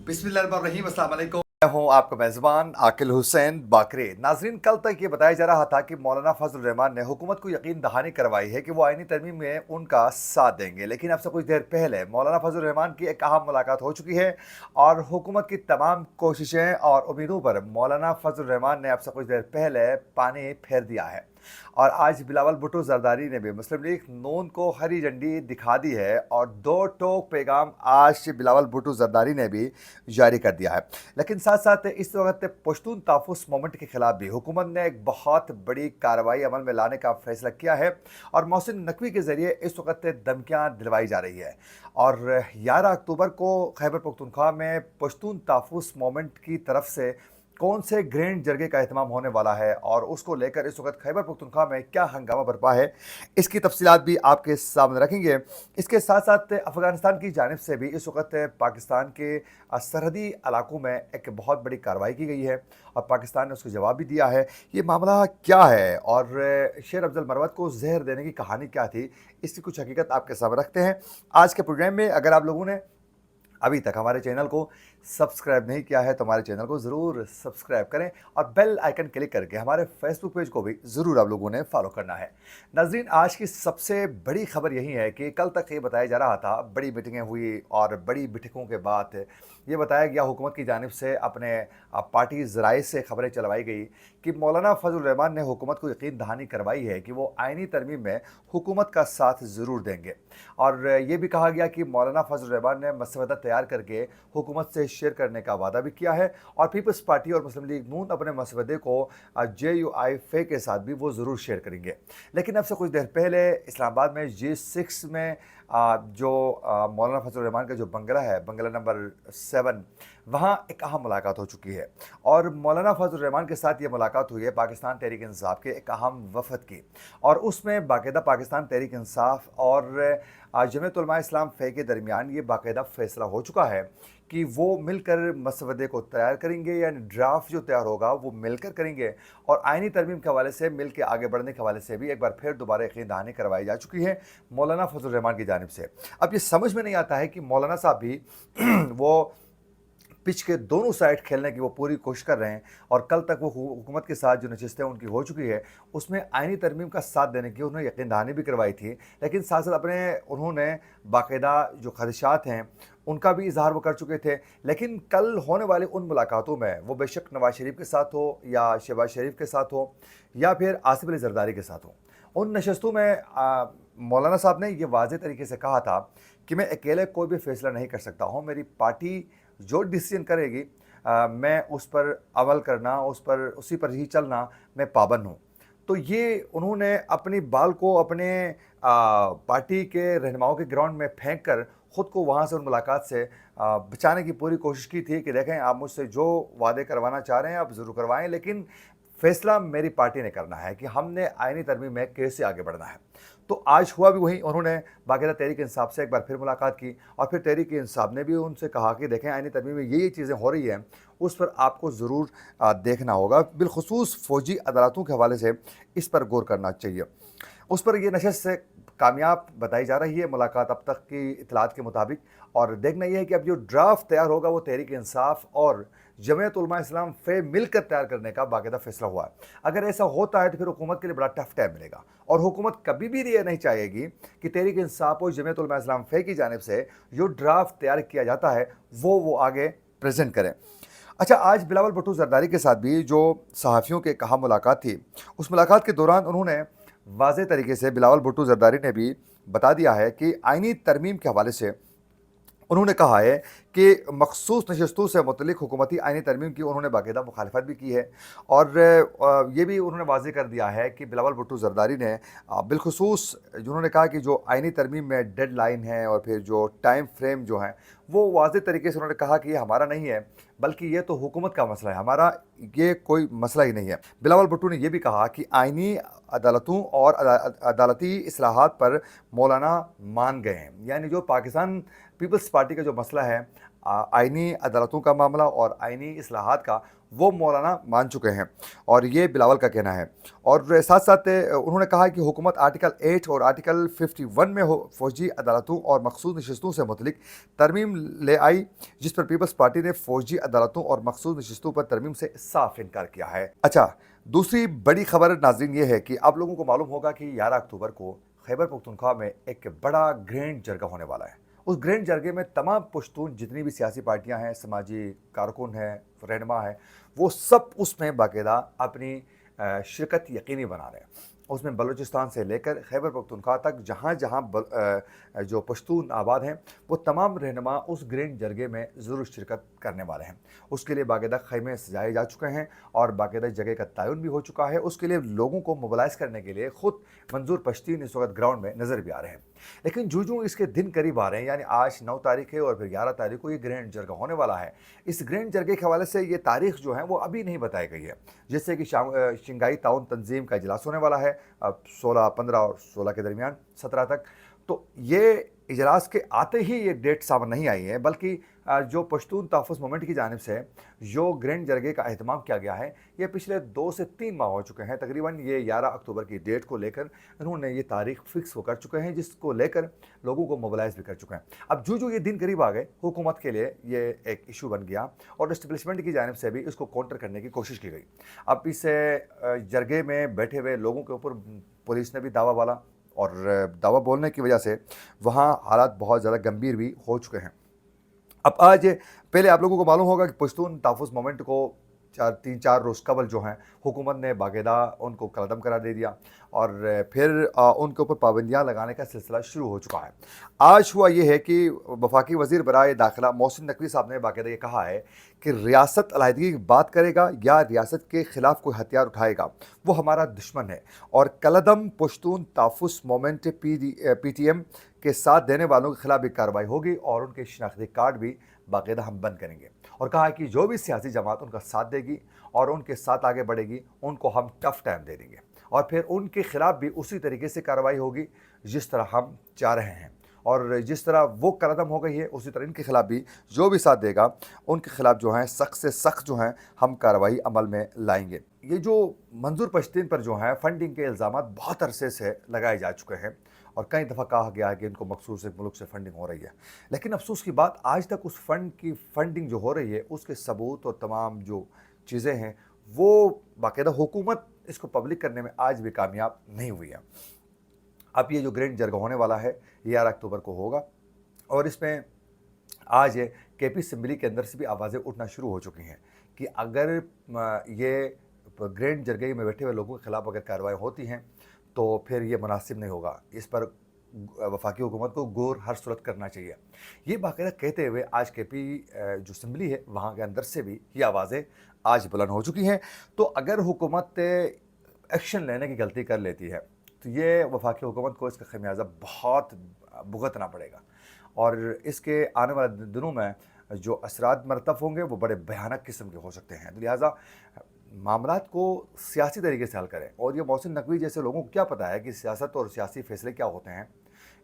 बिस्मिल्लाहिर्रहमानिर्रहीम, अस्सलाम वालेकुम। मैं हूँ आपका मेज़बान आकिल हुसैन बाकरे। नाज़रीन, कल तक ये बताया जा रहा था कि मौलाना फजल रहमान ने हुकूमत को यकीन दहानी करवाई है कि वो आईनी तरमीम में उनका साथ देंगे, लेकिन अब से कुछ देर पहले मौलाना फजल रहमान की एक अहम मुलाकात हो चुकी है और हुकूमत की तमाम कोशिशें और उम्मीदों पर मौलाना फजल रहमान ने अब से कुछ देर पहले पानी फेर दिया है। और आज बिलावल भुट्टो जरदारी ने भी मुस्लिम लीग नून को हरी झंडी दिखा दी है और दो टोक पैगाम आज बिलावल भुट्टो जरदारी ने भी जारी कर दिया है। लेकिन साथ साथ इस वक्त पश्तून ताफुस मूवमेंट के खिलाफ भी हुकूमत ने एक बहुत बड़ी कार्रवाई अमल में लाने का फैसला किया है और मोहसिन नकवी के जरिए इस वक्त धमकियां दिलवाई जा रही है। और 11 अक्टूबर को खैबर पख्तूनख्वा में पश्तून ताफुस मूवमेंट की तरफ से कौन से ग्रैंड जरगे का एहतमाम होने वाला है और उसको लेकर इस वक्त खैबर पख्तूनख्वा में क्या हंगामा बरपा है, इसकी तफसीलात भी आपके सामने रखेंगे। इसके साथ साथ अफगानिस्तान की जानिब से भी इस वक्त पाकिस्तान के सरहदी इलाकों में एक बहुत बड़ी कार्रवाई की गई है और पाकिस्तान ने उसका जवाब भी दिया है। ये मामला क्या है और शेर अफजल मरवत को जहर देने की कहानी क्या थी, इसकी कुछ हकीकत आपके सामने रखते हैं आज के प्रोग्राम में। अगर आप लोगों ने अभी तक हमारे चैनल को सब्सक्राइब नहीं किया है तो हमारे चैनल को ज़रूर सब्सक्राइब करें और बेल आइकन क्लिक करके हमारे फेसबुक पेज को भी ज़रूर आप लोगों ने फॉलो करना है। नाज़रीन, आज की सबसे बड़ी खबर यही है कि कल तक ये बताया जा रहा था, बड़ी मीटिंगें हुई और बड़ी बैठकों के बाद ये बताया गया हुकूमत की जानिब से अपने पार्टी ज़राए से खबरें चलवाई गई कि मौलाना फजल रहमान ने हुकूमत को यकीन दहानी करवाई है कि वो आइनी तरमीम में हुकूमत का साथ ज़रूर देंगे। और ये भी कहा गया कि मौलाना फजल रहमान ने मसवदा तैयार करके हुकूमत से शेयर करने का वादा भी किया है और पीपल्स पार्टी और मुस्लिम लीग नून अपने मसवदे को JUI के साथ भी वो ज़रूर शेयर करेंगे। लेकिन अब से कुछ देर पहले इस्लामाबाद में G6 में जो मौलाना फजल रहमान का जो बंगला है, बंगला नंबर 7, वहाँ एक अहम मुलाकात हो चुकी है और मौलाना फजल रहमान के साथ ये मुलाकात हुई है पाकिस्तान तहरीक इंसाफ के एक अहम वफद की और उसमें बाकायदा पाकिस्तान तहरीक इंसाफ और जमीयत उलमा इस्लाम फ़े के दरमियान ये बाकायदा फ़ैसला हो चुका है कि वो मिलकर मसवदे को तैयार करेंगे, यानी ड्राफ्ट जो तैयार होगा वो मिलकर करेंगे और आइनी तरमीम के हवाले से मिल के आगे बढ़ने के हवाले से भी एक बार फिर दोबारा यकीन दहानी करवाई जा चुकी है मौलाना फजल रहमान की जानिब से। अब ये समझ में नहीं आता है कि मौलाना साहब भी वो पिच के दोनों साइड खेलने की वो पूरी कोशिश कर रहे हैं और कल तक वो हुकूमत के साथ जो नशिस्तें उनकी हो चुकी है उसमें आइनी तरमीम का साथ देने की उन्होंने यकीन दहानी भी करवाई थी। लेकिन साथ साथ अपने उन्होंने बाकायदा जो खदशात हैं उनका भी इजहार वो कर चुके थे। लेकिन कल होने वाली उन मुलाकातों में वो बेशक नवाज शरीफ के साथ हो या शहबाज शरीफ के साथ हो या फिर आसिफ अली जरदारी के साथ हो, उन नशस्तों में मौलाना साहब ने ये वाज़ेह तरीके से कहा था कि मैं अकेले कोई भी फैसला नहीं कर सकता हूँ, मेरी पार्टी जो डिसीजन करेगी मैं उस पर अमल करना, उस पर उसी पर ही चलना मैं पाबंद हूँ। तो ये उन्होंने अपनी बाल को अपने पार्टी के रहनुमाओं के ग्राउंड में फेंक कर ख़ुद को वहाँ से उन मुलाकात से बचाने की पूरी कोशिश की थी कि देखें, आप मुझसे जो वादे करवाना चाह रहे हैं आप ज़रूर करवाएं, लेकिन फैसला मेरी पार्टी ने करना है कि हमने आइनी तरमीम में कैसे आगे बढ़ना है। तो आज हुआ भी वही, उन्होंने बाकायदा तहरीक इंसाफ से एक बार फिर मुलाकात की और फिर तहरीक इंसाफ ने भी उनसे कहा कि देखें, आइनी तरमीम में ये चीज़ें हो रही हैं उस पर आपको ज़रूर देखना होगा, बिलखुसूस फ़ौजी अदालतों के हवाले से इस पर गौर करना चाहिए। उस पर यह नशस्त से कामयाब बताई जा रही है मुलाकात अब तक की इतलात के मुताबिक। और देखना यह है कि अब जो ड्राफ्ट तैयार होगा वो तहरीक इंसाफ और जमीयत उलमा इस्लाम फ़े मिलकर तैयार करने का बाकायदा फैसला हुआ है। अगर ऐसा होता है तो फिर हुकूमत के लिए बड़ा टफ टाइम मिलेगा और हुकूमत कभी भी ये नहीं चाहेगी कि तहरीक इंसाफ और जमीयत उलमा इस्लाम फ़े की जानिब से जो ड्राफ्ट तैयार किया जाता है वो आगे प्रेजेंट करें। अच्छा, आज बिलावल भुट्टो जरदारी के साथ भी जो सहाफ़ियों के कहा मुलाकात थी, उस मुलाकात के दौरान उन्होंने वाज़ेह तरीके से बिलावल भुट्टो जरदारी ने भी बता दिया है कि आइनी तरमीम के हवाले से उन्होंने कहा है कि मखसूस नशस्तों से मुतल्लिक़ हुकूमती आइनी तरमीम की उन्होंने बाकायदा मुखालफत भी की है और ये भी उन्होंने वाज़ेह कर दिया है कि बिलावल भुट्टो जरदारी ने बिलखुसूस जिन्होंने कहा कि जो आइनी तरमीम में डेड लाइन है और फिर जो टाइम फ्रेम जो है वो वाज़ेह तरीके से उन्होंने कहा कि ये हमारा नहीं है, बल्कि ये तो हुकूमत का मसला है, हमारा ये कोई मसला ही नहीं है। बिलावल भुट्टो ने यह भी कहा कि आइनी अदालतों और अदालती इस्लाहात पर मौलाना मान गए हैं, यानी जो पाकिस्तान पीपल्स पार्टी का जो मसला है आइनी अदालतों का मामला और आइनी इस्लाहात का वो मौलाना मान चुके हैं, और ये बिलावल का कहना है। और साथ साथ उन्होंने कहा कि हुकूमत आर्टिकल 8 और आर्टिकल 51 में फ़ौजी अदालतों और मखसूस नशस्तों से मुतलिक तरमीम ले आई, जिस पर पीपल्स पार्टी ने फ़ौजी अदालतों और मखसूस नशस्तों पर तरमीम से साफ इनकार किया है। अच्छा, दूसरी बड़ी खबर नाज़रीन ये है कि आप लोगों को मालूम होगा कि 11 अक्टूबर को खैबर पख्तूनख्वा में एक बड़ा ग्रैंड जरगा होने वाला है। उस ग्रैंड जरगे में तमाम पश्तून जितनी भी सियासी पार्टियां हैं, समाजी कारकुन हैं, रहनुमा हैं, वो सब उसमें बाकायदा अपनी शिरकत यकीनी बना रहे हैं। उसमें बलूचिस्तान से लेकर खैबर पख्तूनख्वा तक जहाँ जहाँ जो पश्तून आबाद हैं, वो तमाम रहनुमा उस ग्रैंड जरगे में ज़रूर शिरकत करने वाले हैं। उसके लिए बाकायदा खैमे सजाए जा चुके हैं और बाकायदा जगह का तयन भी हो चुका है। उसके लिए लोगों को मोबलाइज़ करने के लिए ख़ुद मंजूर पश्तीन इस वक्त ग्राउंड में नज़र भी आ रहे हैं। लेकिन जो इसके दिन करीब आ रहे हैं, यानी आज 9 तारीख है और फिर 11 तारीख को ये ग्रैंड जरगा होने वाला है। इस ग्रैंड जरगे के हवाले से ये तारीख जो है वो अभी नहीं बताई गई है। जैसे कि शंघाई ताउन तंजीम का इजलास होने वाला है अब 16, 15 और 16 के दरमियान 17 तक। तो ये इजलास के आते ही ये डेट सामने नहीं आई है, बल्कि जो पश्तून तहफ़्फ़ुज़ मूवमेंट की जानिब से जो ग्रैंड जरगे का अहतमाम किया गया है, ये पिछले 2 से 3 माह हो चुके हैं तकरीबन। ये 11 अक्टूबर की डेट को लेकर इन्होंने ये तारीख फ़िक्स वो कर चुके हैं, जिसको लेकर लोगों को मोबलाइज़ भी कर चुके हैं। अब जो ये दिन करीब आ गए, हुकूमत के लिए ये एक इशू बन गया और एस्टेब्लिशमेंट की जानिब से भी इसको काउंटर करने की कोशिश की गई। अब इस जरगे में बैठे हुए लोगों के ऊपर पुलिस ने भी दावा बोला, और दावा बोलने की वजह से वहाँ हालात बहुत ज़्यादा गंभीर भी हो चुके हैं। अब आज पहले आप लोगों को मालूम होगा कि पश्तून तहफ़्फ़ुज़ मूवमेंट को 3-4 रोज़ कबल जो हैं हुकूमत ने बाकायदा उनको कलअदम करार दे दिया, और फिर उनके ऊपर पाबंदियाँ लगाने का सिलसिला शुरू हो चुका है। आज हुआ ये है कि वफाकी वज़ीर बराए दाखिला मोहसिन नकवी साहब ने बाकायदा ये कहा है कि रियासत अलहदगी की बात करेगा या रियासत के ख़िलाफ़ कोई हथियार उठाएगा, वो हमारा दुश्मन है, और कलअदम पश्तून तहफ़्फ़ुज़ मूवमेंट PTM के साथ देने वालों के खिलाफ भी कार्रवाई होगी और उनके शनाख्ती कार्ड भी बाकायदा हम बंद करेंगे। और कहा कि जो भी सियासी जमात उनका साथ देगी और उनके साथ आगे बढ़ेगी, उनको हम टफ टाइम दे देंगे, और फिर उनके खिलाफ भी उसी तरीके से कार्रवाई होगी जिस तरह हम चाह रहे हैं। और जिस तरह वो कलअदम हो गई है, उसी तरह इनके खिलाफ भी जो भी साथ देगा उनके खिलाफ जो है सख्त से सख्त जो है हम कार्रवाई अमल में लाएंगे। ये जो मंजूर पश्तीन पर जो है फंडिंग के इल्ज़ामात बहुत अरसे से लगाए जा चुके हैं, और कई दफ़ा कहा गया है कि इनको मखसूस एक मुल्क से फंडिंग हो रही है, लेकिन अफसोस की बात आज तक उस फंड की फंडिंग जो हो रही है उसके सबूत और तमाम जो चीज़ें हैं वो बाकायदा हुकूमत इसको पब्लिक करने में आज भी कामयाब नहीं हुई है। अब ये जो ग्रैंड जरगा होने वाला है 11 अक्टूबर को होगा, और इसमें आज KP असेंबली के अंदर से भी आवाज़ें उठना शुरू हो चुकी हैं कि अगर ये ग्रैंड जरगे में बैठे हुए लोगों के खिलाफ अगर कार्रवाई होती हैं तो फिर ये मुनासिब नहीं होगा, इस पर वफाकी हुकूमत को गौर हर सूरत करना चाहिए। ये बाकायदा कहते हुए आज KP जो असेंबली है वहाँ के अंदर से भी ये आवाज़ें आज बुलंद हो चुकी हैं। तो अगर हुकूमत एक्शन लेने की गलती कर लेती है तो ये वफाकी हुकूमत को इसका खमियाजा बहुत भुगतना पड़ेगा, और इसके आने वाले दिनों में जो असरात मरतब होंगे वो बड़े भयानक किस्म के हो सकते हैं। तो लिहाजा मामलात को सियासी तरीके से हल करें। और ये मोहसिन नकवी जैसे लोगों को क्या पता है कि सियासत और सियासी फैसले क्या होते हैं,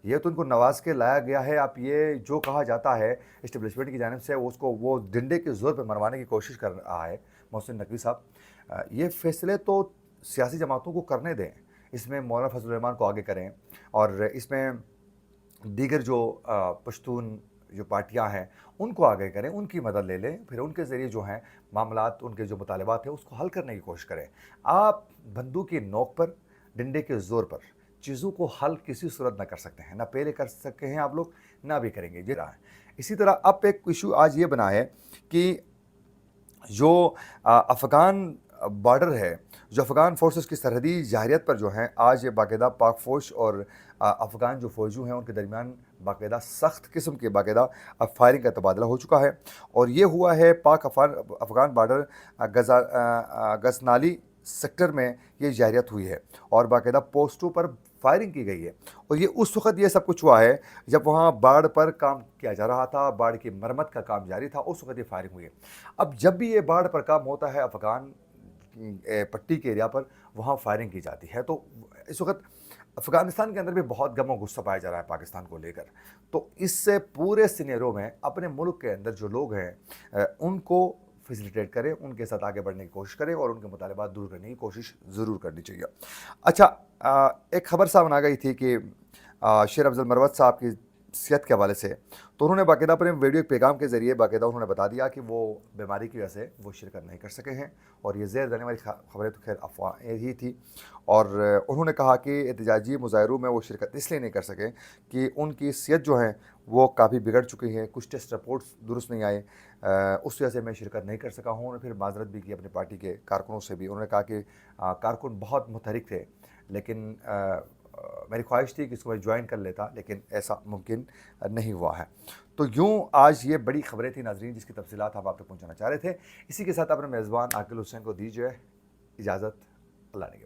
ये तो उनको नवाज के लाया गया है। आप ये जो कहा जाता है इस्टेब्लिशमेंट की जानिब से उसको वो डंडे के ज़ोर पर मरवाने की कोशिश कर रहा है मोहसिन नकवी साहब। ये फैसले तो सियासी जमातों को करने दें, इसमें मौलाना फजल रहमान को आगे करें, और इसमें दीगर जो पश्तून जो पार्टियां हैं उनको आगे करें, उनकी मदद ले लें, फिर उनके ज़रिए जो हैं मामलात, उनके जो मुतालबात हैं उसको हल करने की कोशिश करें। आप बंदूक की नोक पर, डंडे के ज़ोर पर चीज़ों को हल किसी सूरत ना कर सकते हैं, ना पहले कर सकते हैं आप लोग, ना भी करेंगे जी रहा है। इसी तरह अब एक इशू आज ये बना है कि जो अफ़गान बॉर्डर है, जो अफ़गान फोर्सेस की सरहदी जाहिरियत पर जो हैं आज बाकायदा पाक फ़ौज और अफ़गान जो फ़ौजू हैं उनके दरमियान बाकायदा सख्त किस्म के बाकायदा फायरिंग का तबादला हो चुका है। और ये हुआ है पाक अफ़गान बॉर्डर गजनाली सेक्टर में ये जाहिरियत हुई है, और बाकायदा पोस्टों पर फायरिंग की गई है। और ये उस वक़्त ये सब कुछ हुआ है जब वहाँ बाढ़ पर काम किया जा रहा था, बाढ़ की मरम्मत का काम जारी था, उस वक़्त ये फायरिंग हुई है। अब जब भी ये बाढ़ पर काम होता है अफ़गान पट्टी के एरिया पर, वहाँ फायरिंग की जाती है। तो इस वक्त افغانستان کے اندر بھی بہت غم و غصہ پایا جا رہا ہے پاکستان کو لے کر. تو اس سے پورے سینیرو میں اپنے ملک کے اندر جو لوگ ہیں ان کو فیسیلیٹیٹ کریں، ان کے ساتھ آگے بڑھنے کی کوشش کریں اور ان کے مطالبات دور کرنے کی کوشش ضرور کرنی چاہیے. اچھا، ایک خبر سامنے آ گئی تھی کہ شیر افضل مروت صاحب کی صحت کے حوالے سے، تو انہوں نے باقاعدہ اپنے ویڈیو پیغام کے ذریعے باقاعدہ انہوں نے بتا دیا کہ وہ بیماری کی وجہ سے وہ شرکت نہیں کر سکے ہیں، اور یہ زیر دینے والی خبریں تو خیر افواہ ہی تھی. اور انہوں نے کہا کہ احتجاجی مظاہروں میں وہ شرکت اس لیے نہیں کر سکے کہ ان کی صحت جو ہیں وہ کافی بگڑ چکی ہیں، کچھ ٹیسٹ رپورٹس درست نہیں آئے، اس وجہ سے میں شرکت نہیں کر سکا ہوں. انہوں نے پھر معذرت بھی کی اپنی پارٹی کے کارکنوں سے بھی. انہوں نے کہا کہ کارکن بہت متحرک تھے، لیکن میری خواہش تھی کہ اس کو میں جوائن کر لیتا، لیکن ایسا ممکن نہیں ہوا ہے. تو یوں آج یہ بڑی خبریں تھیں ناظرین، جس کی تفصیلات ہم آپ تک پہنچانا چاہ رہے تھے. اسی کے ساتھ اپنے میزبان عاقل حسین کو دیجیے اجازت. اللہ نے